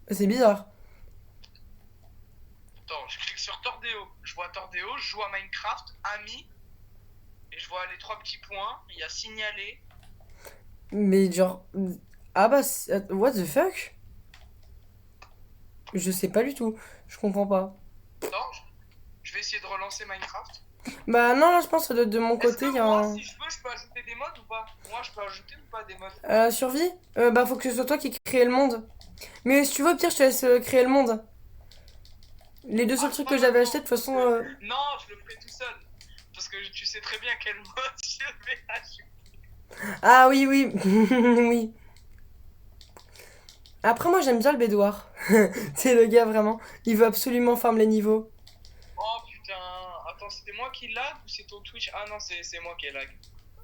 C'est bizarre. Attends, je clique sur Tordéo. Je vois Tordéo, je joue à Minecraft, ami. Et je vois les trois petits points. Il y a signalé. Mais genre. Ah bah, what the fuck? Je sais pas du tout. Je comprends pas. Attends, je vais essayer de relancer Minecraft. Bah, non, là, je pense que de mon Est-ce côté, il que y a moi, un. si je veux, je peux ajouter des mods ou pas? Moi, je peux ajouter ou pas des mods? Survie? Bah, faut que ce soit toi qui crée le monde. Mais si tu veux, au pire, je te laisse créer le monde. Les deux seuls Ah, trucs pas que j'avais maintenant, achetés, de toute parce façon. que... Non, je le ferai tout seul. Parce que tu sais très bien quel mode je vais ajouter. Ah oui, oui. Oui. Après, moi, j'aime bien le bédouard. C'est le gars, vraiment. Il veut absolument farm les niveaux. Oh putain, attends, c'était moi qui lag ou c'est ton Twitch? Ah non, c'est moi qui lag.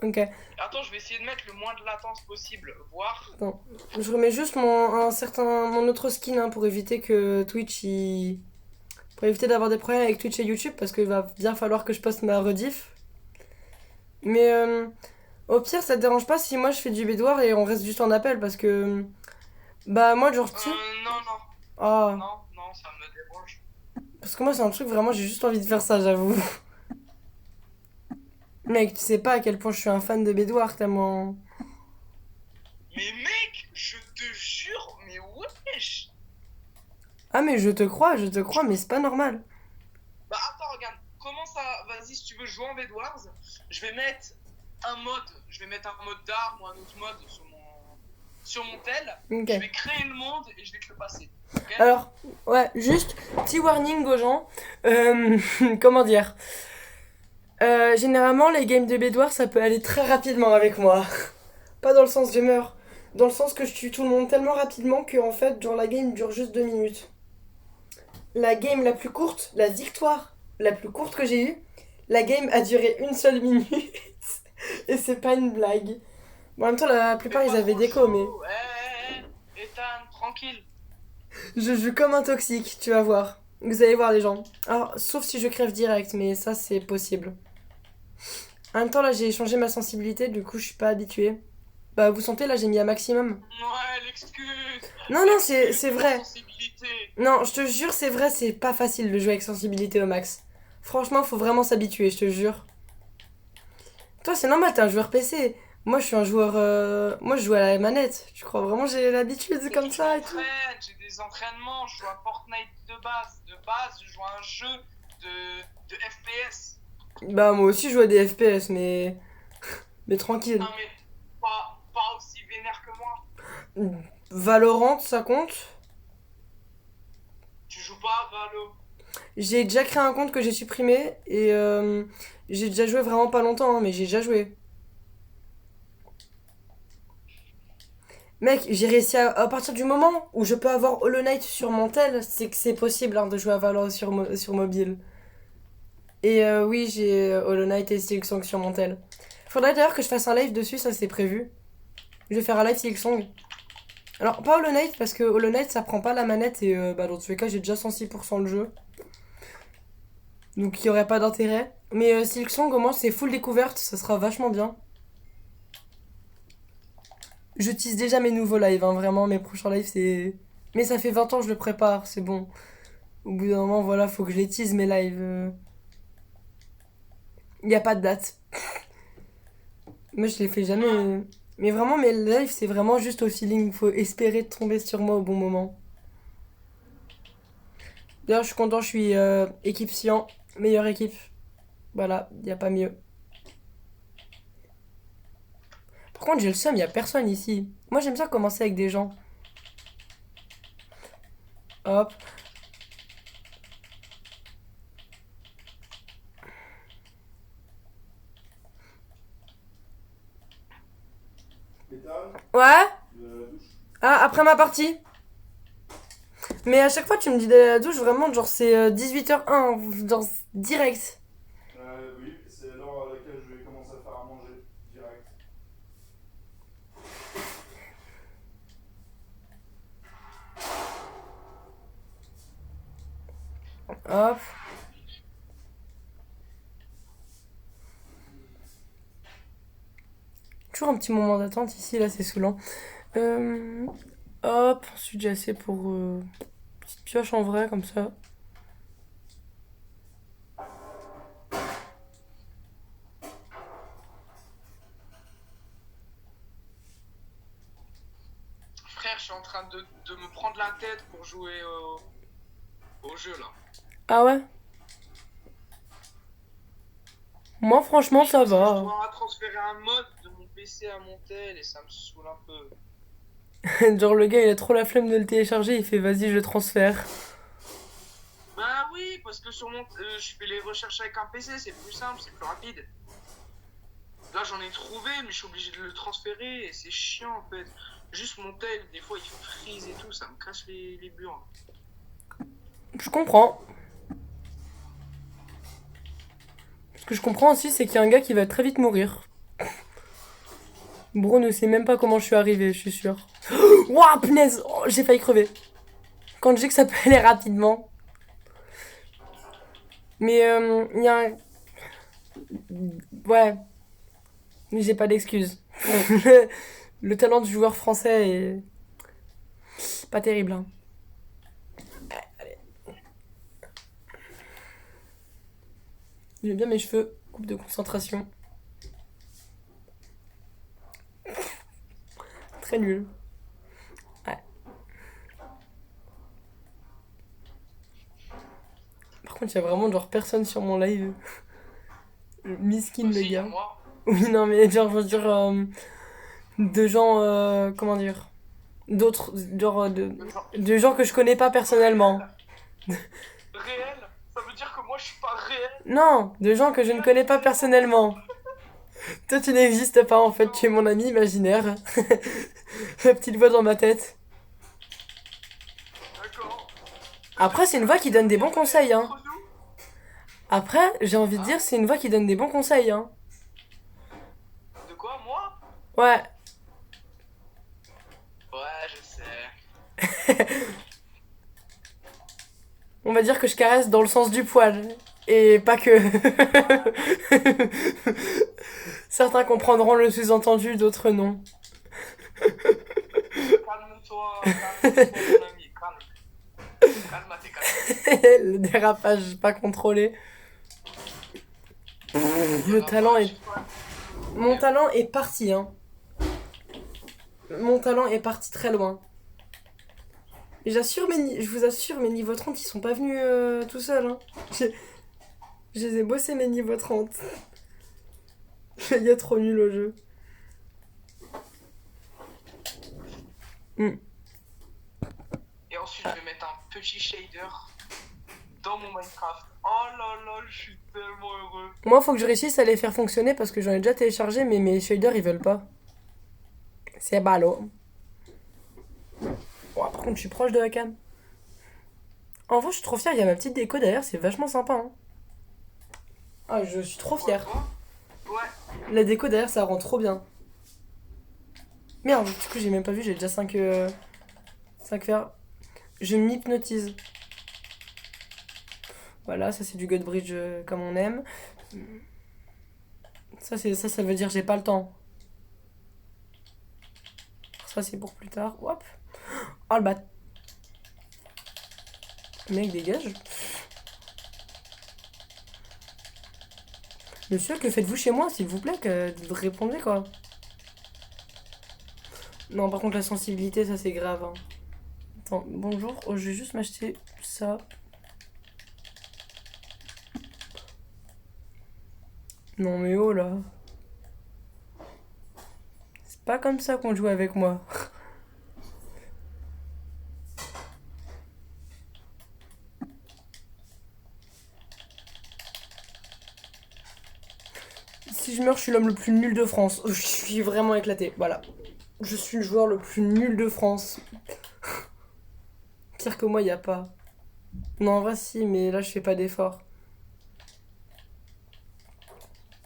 Ok. Attends, je vais essayer de mettre le moins de latence possible, voir. Attends. Je remets juste mon autre skin hein, pour éviter que Twitch il. Pour éviter d'avoir des problèmes avec Twitch et YouTube parce qu'il va bien falloir que je poste ma rediff. Mais au pire, ça te dérange pas si moi je fais du bédouard et on reste juste en appel parce que. Bah, moi, genre, tu sais. Non, non, Ah. non, ça me dérange. Parce que moi, c'est un truc vraiment, j'ai juste envie de faire ça, j'avoue. Mec, tu sais pas à quel point je suis un fan de bédouard tellement. Mais mec, je te jure, mais wesh. Ah, mais je te crois, mais c'est pas normal. Bah attends, regarde, comment ça... Vas-y, si tu veux jouer en Bedwars, je vais mettre un mode. Je vais mettre un mode d'arme ou un autre mode sur mon tel. Ok. Je vais créer le monde et je vais te le passer. Ok. Alors, ouais, juste petit warning aux gens. Comment dire généralement, les games de bédouard, ça peut aller très rapidement avec moi. Pas dans le sens je meurs. Dans le sens que je tue tout le monde tellement rapidement que, en fait, genre, la game dure juste 2 minutes. La game la plus courte, la victoire la plus courte que j'ai eue, la game a duré une seule minute. Et c'est pas une blague. Bon, en même temps, la Fais plupart, ils pas avaient trop des co, mais... chaud. Ethan, tranquille. Je joue comme un toxique, tu vas voir. Vous allez voir les gens. Alors, sauf si je crève direct, mais ça, c'est possible. En même temps, là, j'ai changé ma sensibilité, du coup, je suis pas habituée. Bah, vous sentez, là, j'ai mis à maximum. Ouais, l'excuse. Non, non, L'excuse c'est pour vrai. sensibilité. Non, je te jure, c'est vrai, c'est pas facile de jouer avec sensibilité au max. Franchement, faut vraiment s'habituer, je te jure. Toi, c'est normal, t'es un joueur PC. Moi, je suis un joueur... Moi, je joue à la manette. Tu crois vraiment que j'ai l'habitude comme Je ça et tout? m'entraîne, j'ai des entraînements, je joue à Fortnite de base. De base, je joue à un jeu de FPS. Bah, moi aussi, je joue à des FPS, mais... Mais tranquille. Non mais pas aussi vénère que moi. Valorant, ça compte? Tu joues pas à Valo. J'ai déjà créé un compte que j'ai supprimé et j'ai déjà joué vraiment pas longtemps, hein, mais j'ai déjà joué. Mec, j'ai réussi à partir du moment où je peux avoir Hollow Knight sur mon tel, c'est que c'est possible hein, de jouer à Valorant sur mobile. Et oui, j'ai Hollow Knight et Silksong sur mon tel. Faudrait d'ailleurs que je fasse un live dessus, ça c'est prévu. Je vais faire un live Silksong. Alors, pas Hollow Knight parce que Hollow Knight ça prend pas la manette et bah, dans tous les cas, j'ai déjà 106% le jeu. Donc il n'y aurait pas d'intérêt. Mais Silksong, au moins, c'est full découverte, ça sera vachement bien. Je tease déjà mes nouveaux lives, hein, vraiment, mes prochains lives, c'est... Mais ça fait 20 ans que je le prépare, c'est bon. Au bout d'un moment, voilà, faut que je les tease mes lives. Il n'y a pas de date. Moi, je les fais jamais... Mais vraiment, mes lives, c'est vraiment juste au feeling. Faut espérer tomber sur moi au bon moment. D'ailleurs, je suis content, je suis équipe Cyan, meilleure équipe. Voilà, y a pas mieux. Par contre, j'ai le seum, y a personne ici. Moi, j'aime ça commencer avec des gens. Hop. Pétale, Ouais? la douche. Ah, après ma partie. Mais à chaque fois, tu me dis d'aller à la douche, vraiment, genre, c'est 18h01, genre, direct. Oui, c'est l'heure à laquelle je vais commencer à faire à manger, direct. Hop. Toujours un petit moment d'attente ici, là, c'est saoulant. Euh, Hop, ensuite j'ai assez pour petite pioche en vrai, comme ça. Frère, je suis en train de me prendre la tête pour jouer au jeu là. Ah ouais? Moi, franchement, ça Parce que je va. dois transférer un mode de mon PC à mon tel et ça me saoule un peu. Genre, le gars, il a trop la flemme de le télécharger, il fait vas-y, je le transfère. Bah oui, parce que sur mon, je fais les recherches avec un PC, c'est plus simple, c'est plus rapide. Là, j'en ai trouvé, mais je suis obligé de le transférer et c'est chiant en fait. Juste mon tel, des fois il freeze et tout, ça me casse les burnes. Je comprends. Ce que je comprends aussi, c'est qu'il y a un gars qui va très vite mourir. Bro ne sait même pas comment je suis arrivé, je suis sûre. Ouah, punaise! Oh, j'ai failli crever. Quand je dis que ça peut aller rapidement. Mais il y a un... Ouais. Mais j'ai pas d'excuses. Le talent du joueur français est pas terrible. Hein. J'aime bien mes cheveux. Coupe de concentration. Très nul. Ouais. Par contre, il y a vraiment genre personne sur mon live. Miskin le Aussi, il y a gars. moi. Oui, non, mais genre, je veux dire, de gens, comment dire, d'autres, genre, de gens que je connais pas personnellement. Réel? Ça veut dire que moi je suis pas réel? Non, de gens que je ne connais pas personnellement. Toi, tu n'existes pas, en fait, tu es mon ami imaginaire. La petite voix dans ma tête. D'accord. Après, c'est une voix qui donne des bons conseils, hein. Entre nous? Après, j'ai envie de dire, c'est une voix qui donne des bons conseils, hein. De quoi, moi? Ouais. Ouais, je sais. On va dire que je caresse dans le sens du poil. Et pas que. Certains comprendront le sous-entendu, d'autres non. Calme-toi, mon ami, calme. Calme-toi, Le dérapage pas contrôlé. Le talent est... Mon talent est parti, hein. Mon talent est parti très loin. Et je vous assure, mes niveaux 30, ils sont pas venus tout seuls, hein. Je les ai bossés, mes niveaux 30. Il y a trop nul au jeu. Et ensuite, je vais mettre un petit shader dans mon Minecraft. Oh là là, je suis tellement heureux. Moi, faut que je réussisse à les faire fonctionner parce que j'en ai déjà téléchargé, mais mes shaders, ils veulent pas. C'est ballot. Oh, par contre, je suis proche de la cam. En vrai, je suis trop fière. Il y a ma petite déco derrière, c'est vachement sympa. Hein. Ah, je suis trop fière. Ouais. La déco derrière, ça rend trop bien. Merde, du coup, j'ai même pas vu, j'ai déjà 5 fers. Je m'hypnotise. Voilà, ça c'est du Godbridge comme on aime. Ça veut dire j'ai pas le temps. Ça c'est pour plus tard. Hop. Oh le bat. Mec, dégage. Monsieur, que faites-vous chez moi, s'il vous plaît, que vous répondez quoi. Non, par contre, la sensibilité, ça c'est grave. Hein. Attends, bonjour. Oh, je vais juste m'acheter ça. Non, mais oh là. C'est pas comme ça qu'on joue avec moi. Si je meurs, je suis l'homme le plus nul de France. Je suis vraiment éclaté. Voilà. Je suis le joueur le plus nul de France. Pire que moi, y a pas. Non, en vrai, si, mais là, je fais pas d'effort.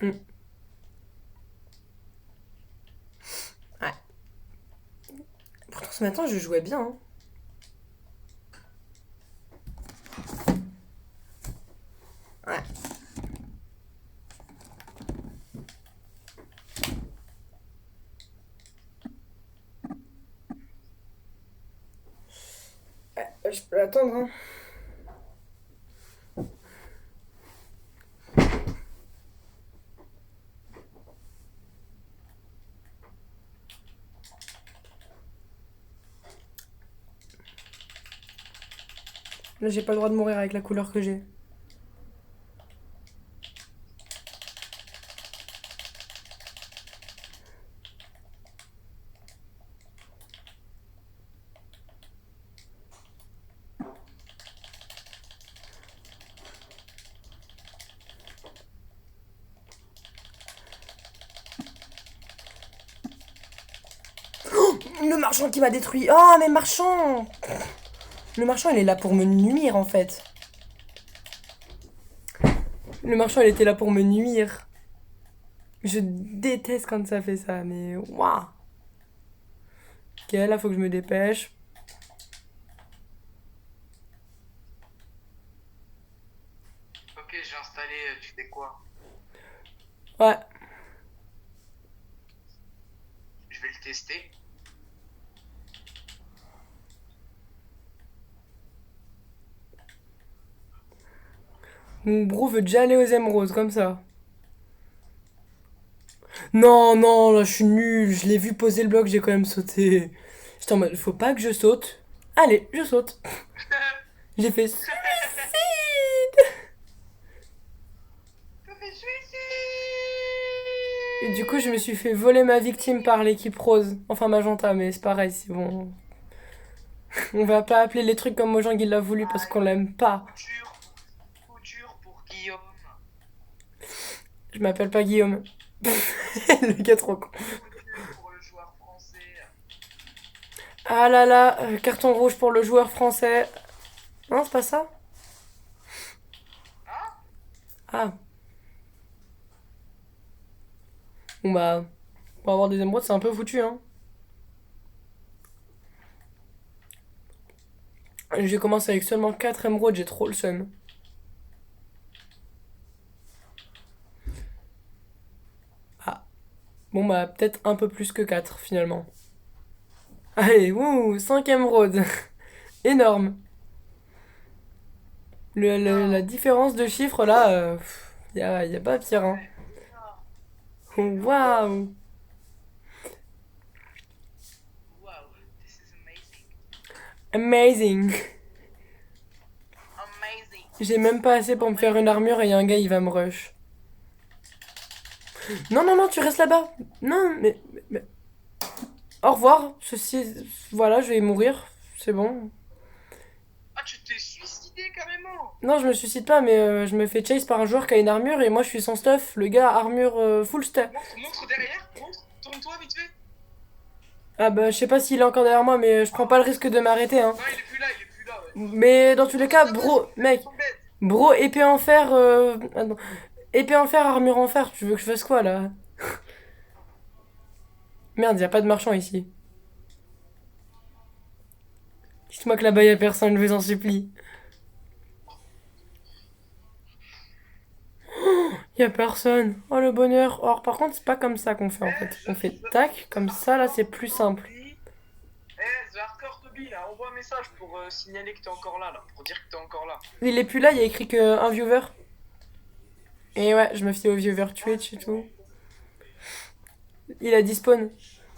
Ouais. Pourtant, ce matin, je jouais bien. Hein. Ouais. Je peux attendre. Hein. Là, j'ai pas le droit de mourir avec la couleur que j'ai. Le marchand qui m'a détruit. Oh, mais marchand! Le marchand, il est là pour me nuire, en fait. Le marchand, il était là pour me nuire. Je déteste quand ça fait ça, mais waouh! Ok, là, faut que je me dépêche. Ok, j'ai installé, tu sais quoi? Ouais. Je vais le tester. Mon bro veut déjà aller aux émeraudes, comme ça. Non, non, là, je suis nul. Je l'ai vu poser le bloc, j'ai quand même sauté. J'étais en mode, faut pas que je saute. Allez, je saute. J'ai fait suicide. Et du coup, je me suis fait voler ma victime par l'équipe rose. Enfin, Magenta, mais c'est pareil, c'est bon. On va pas appeler les trucs comme Mojang il l'a voulu parce qu'on l'aime pas. Coup dur pour Guillaume. Je m'appelle pas Guillaume. Le gars trop con. Coup dur pour le joueur français. Ah là là, carton rouge pour le joueur français. Non, c'est pas ça. Hein? Ah. Bon bah, pour avoir des émeraudes, c'est un peu foutu, hein. J'ai commencé avec seulement 4 émeraudes, j'ai trop le seum. Ah. Bon bah, peut-être un peu plus que 4 finalement. Allez, wouh, 5 émeraudes. Énorme. La différence de chiffres là, y a pas pire, hein. Waouh. Wow, this is amazing. Amazing. Amazing. J'ai même pas assez pour me faire une armure et y a un gars, il va me rush. Non, non, non, tu restes là-bas. Non, mais... Au revoir. Voilà, je vais mourir. C'est bon. Ah, tu t'es suicidé carrément. Non, je me suicide pas, mais je me fais chase par un joueur qui a une armure et moi je suis sans stuff. Le gars, armure full stuff. Montre derrière, tourne-toi vite fait. Ah bah, je sais pas s'il est encore derrière moi, mais je prends pas le risque de m'arrêter, hein. Non, il est plus là, ouais. Mais dans tous les cas, bro, mec, bro, épée en fer, attends. Épée en fer, armure en fer, tu veux que je fasse quoi là? Merde, y a pas de marchand ici. Dites-moi que là-bas y a personne, je vous en supplie. Y a personne. Oh le bonheur. Or par contre, c'est pas comme ça qu'on fait en fait. On fait tac, comme ça, là c'est plus simple. Eh, The Hardcore Toby, là, envoie un message pour signaler que t'es encore là, pour dire que t'es encore là. Il est plus là, il y a écrit que un viewer. Et ouais, je me fie au viewer Twitch et tout. Il a despawn.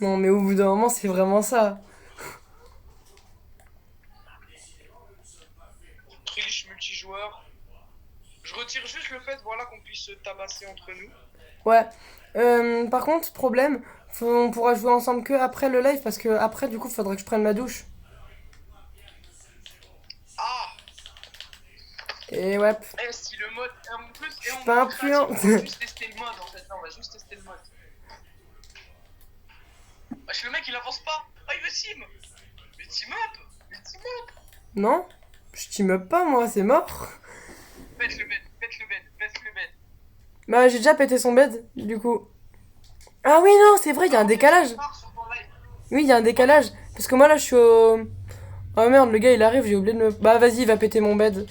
Non, mais au bout d'un moment, c'est vraiment ça. Triche multijoueur. Je retire juste le fait, voilà, qu'on puisse se tabasser entre nous. Ouais. Par contre, problème, on pourra jouer ensemble que après le live parce que après, du coup, faudrait que je prenne ma douche. Ah! Et ouais. Eh, si le mode. En plus, Je suis pas influent. on va juste tester le mode en fait. Non, on va juste tester le mode. Wesh, le mec il avance pas. Ah, il veut team. Mais team up. Mais team up. Non? Je team up pas, moi, c'est mort. Pète le bed, pète le bed, pète le bed. Bah, j'ai déjà pété son bed, du coup. Ah oui, non, c'est vrai, il y a un décalage. Oui, il y a un décalage. Parce que moi, là, je suis au... Oh merde, le gars, il arrive, j'ai oublié de me... Bah, vas-y, il va péter mon bed.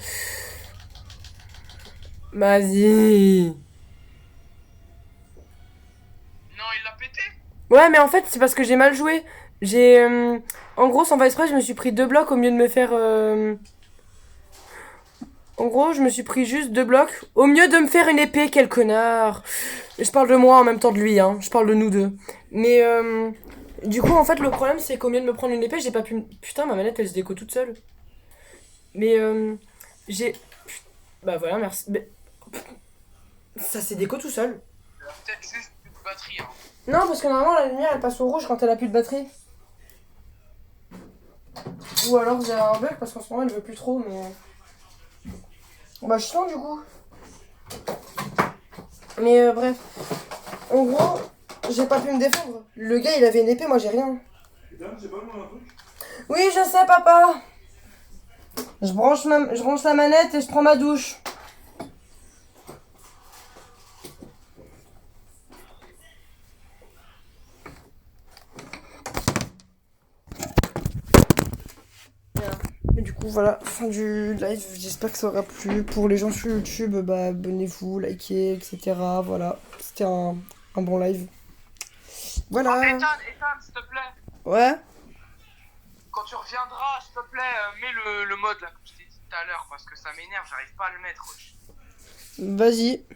Vas-y. Non, il l'a pété. Ouais, mais en fait, c'est parce que j'ai mal joué. J'ai... En gros, sans faire exprès, je me suis pris 2 blocs au mieux de me faire... En gros, je me suis pris juste 2 blocs. Au mieux de me faire une épée, quel connard. Je parle de moi en même temps de lui, hein. Je parle de nous deux. Mais du coup, en fait, le problème, c'est qu'au mieux de me prendre une épée, j'ai pas pu... Putain, ma manette, elle se déco toute seule. Mais j'ai... Bah voilà, merci. Mais... Ça s'est déco tout seul. Il a peut-être juste plus de batterie. Hein. Non, parce que normalement, la lumière, elle passe au rouge quand elle a plus de batterie. Ou alors, j'ai un bug parce qu'en ce moment, elle veut plus trop, mais... Bah, je sens du coup. Mais bref. En gros, j'ai pas pu me défendre. Le gars, il avait une épée, moi j'ai rien. Putain, j'ai pas demandé un truc. Oui, je sais, papa. Je branche la manette et je prends ma douche. Et du coup, voilà, fin du live. J'espère que ça aura plu. Pour les gens sur YouTube, bah, abonnez-vous, likez, etc. Voilà, c'était un bon live. Voilà. Oh, Ethan, s'il te plaît. Ouais. Quand tu reviendras, s'il te plaît, mets le mode là, comme je t'ai dit tout à l'heure, parce que ça m'énerve, j'arrive pas à le mettre. Wesh. Vas-y.